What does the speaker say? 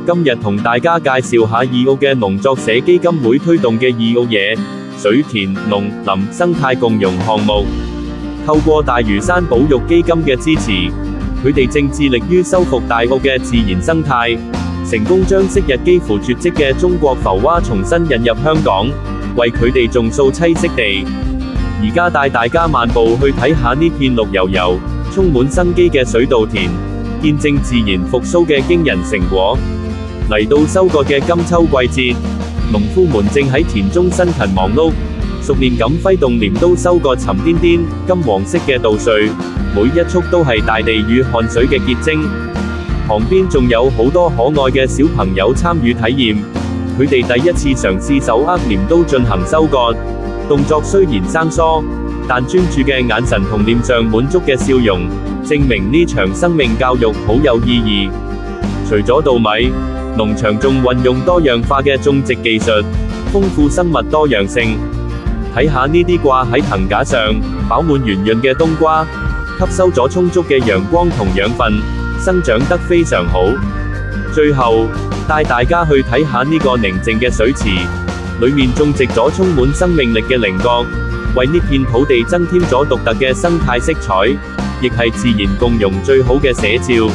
今日同大家介紹下二澳嘅農作社基金會推動嘅二澳野、水田、農、林生態共融項目。透過大嶼山保育基金嘅支持，佢哋正致力於修復大澳嘅自然生態，成功將昔日幾乎絕跡嘅中國浮蛙重新引入香港，為佢哋種掃棲息地。而家帶大家漫步去睇下呢片綠油油、充滿生機嘅水稻田，見證自然復甦嘅驚人成果。嚟到收割嘅金秋季節，農夫們正喺田中辛勤忙碌，熟練咁揮動鐮刀收割沉甸甸、金黃色嘅稻穗，每一束都係大地與汗水嘅結晶。旁邊仲有好多可愛嘅小朋友參與體驗，佢哋第一次嘗試手握鐮刀進行收割，動作雖然生疏，但專注嘅眼神同臉上滿足嘅笑容，證明呢場生命教育好有意義。除咗稻米，農場仲運用多樣化嘅種植技術，豐富生物多樣性。睇下呢啲掛喺藤架上，飽滿圓潤嘅冬瓜，吸收咗充足嘅陽光同養分，生長得非常好。最後，帶大家去睇下呢個寧靜嘅水池，裏面種植咗充滿生命力嘅菱角，為呢片土地增添咗獨特嘅生態色彩，亦係自然共融最好嘅寫照。